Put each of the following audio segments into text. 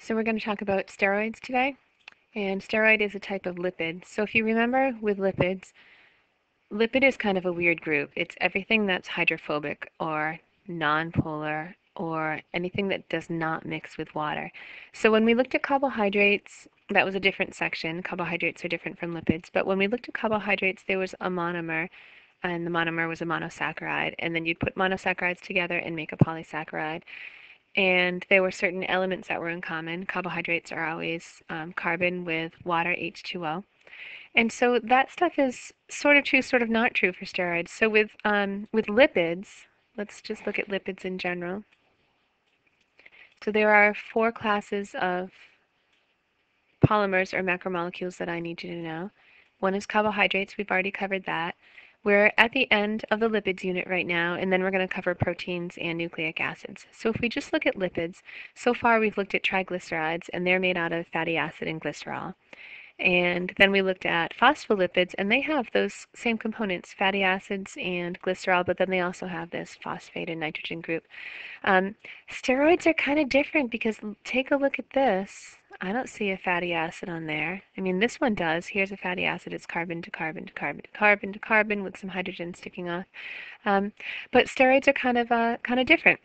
So we're going to talk about steroids today, and steroid is a type of lipid. So if you remember with lipids, lipid is kind of a weird group. It's everything that's hydrophobic or nonpolar or anything that does not mix with water. So when we looked at carbohydrates, that was a different section. Carbohydrates are different from lipids, but when we looked at carbohydrates, there was a monomer, and the monomer was a monosaccharide, and then you'd put monosaccharides together and make a polysaccharide. And there were certain elements that were in common. Carbohydrates are always carbon with water, H2O. And so that stuff is sort of true, sort of not true for steroids. So with lipids, let's just look at lipids in general. So there are four classes of polymers or macromolecules that I need you to know. One is carbohydrates. We've already covered that. We're at the end of the lipids unit right now, and then we're going to cover proteins and nucleic acids. So if we just look at lipids, so far we've looked at triglycerides, and they're made out of fatty acid and glycerol. And then we looked at phospholipids, and they have those same components, fatty acids and glycerol, but then they also have this phosphate and nitrogen group. Steroids are kind of different because take a look at this. I don't see a fatty acid on there. I mean, this one does. Here's a fatty acid. It's carbon to carbon to carbon to carbon to carbon with some hydrogen sticking off. But steroids are kind of different.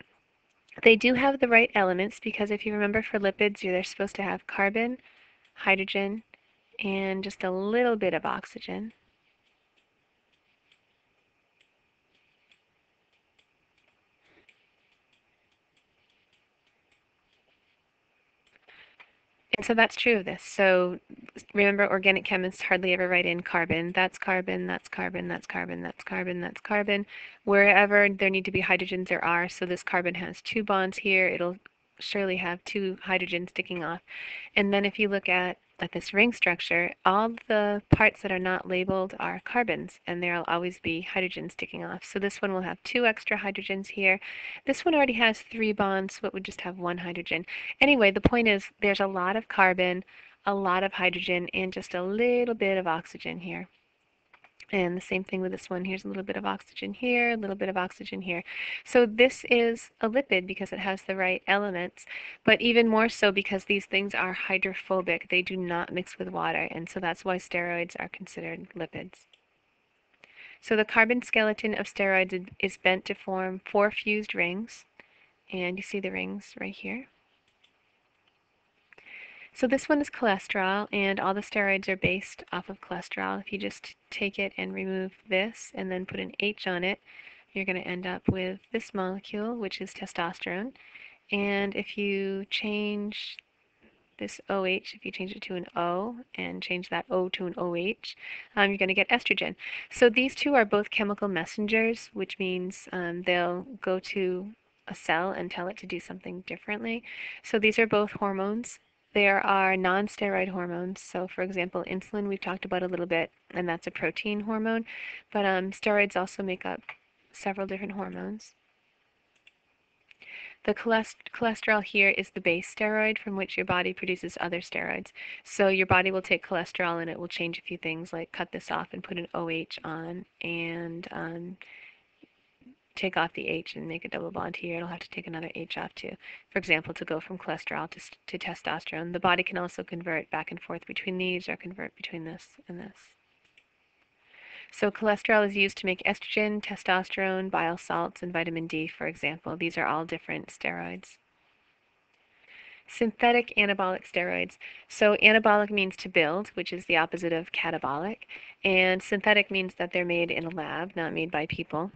They do have the right elements because if you remember for lipids, they're supposed to have carbon, hydrogen, and just a little bit of oxygen. And so that's true of this. So remember, organic chemists hardly ever write in carbon. That's carbon, that's carbon, that's carbon, that's carbon, that's carbon. Wherever there need to be hydrogens, there are. So this carbon has two bonds here. It'll surely have two hydrogens sticking off. And then if you look at this ring structure, all the parts that are not labeled are carbons, and there'll always be hydrogens sticking off. So this one will have two extra hydrogens here. This one already has three bonds, so it would just have one hydrogen. Anyway, the point is there's a lot of carbon, a lot of hydrogen, and just a little bit of oxygen here. And the same thing with this one. Here's a little bit of oxygen here, a little bit of oxygen here. So this is a lipid because it has the right elements, but even more so because these things are hydrophobic. They do not mix with water, and so that's why steroids are considered lipids. So the carbon skeleton of steroids is bent to form four fused rings, and you see the rings right here. So this one is cholesterol, and all the steroids are based off of cholesterol. If you just take it and remove this and then put an H on it, you're going to end up with this molecule, which is testosterone. And if you change this OH, if you change it to an O and change that O to an OH, you're going to get estrogen. So these two are both chemical messengers, which means they'll go to a cell and tell it to do something differently. So these are both hormones. There are non-steroid hormones. So for example, insulin we've talked about a little bit, and that's a protein hormone. But steroids also make up several different hormones. The cholesterol here is the base steroid from which your body produces other steroids. So your body will take cholesterol and it will change a few things like cut this off and put an OH on and take off the H and make a double bond here. It'll have to take another H off too. For example, to go from cholesterol to testosterone. The body can also convert back and forth between these or convert between this and this. So cholesterol is used to make estrogen, testosterone, bile salts, and vitamin D, for example. These are all different steroids. Synthetic anabolic steroids. So anabolic means to build, which is the opposite of catabolic. And synthetic means that they're made in a lab, not made by people.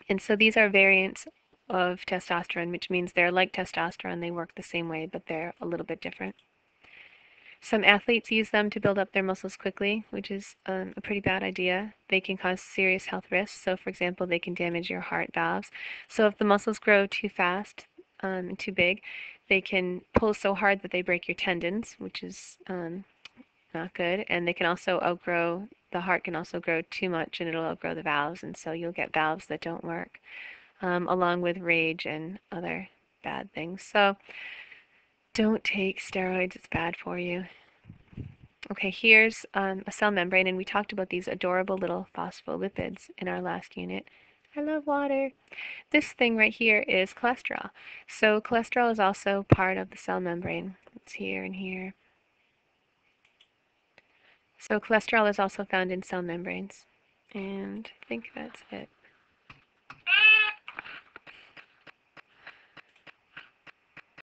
And so these are variants of testosterone, which means they're like testosterone. They work the same way, but they're a little bit different. Some athletes use them to build up their muscles quickly, which is a pretty bad idea. They can cause serious health risks. So, for example, they can damage your heart valves. So if the muscles grow too fast and too big, they can pull so hard that they break your tendons, which is not good. And they can also outgrow, the heart can also grow too much and it'll outgrow the valves. And so you'll get valves that don't work, along with rage and other bad things. So don't take steroids, it's bad for you. Okay, here's a cell membrane, and we talked about these adorable little phospholipids in our last unit. I love water. This thing right here is cholesterol. So cholesterol is also part of the cell membrane. It's here and here. So cholesterol is also found in cell membranes. And I think that's it.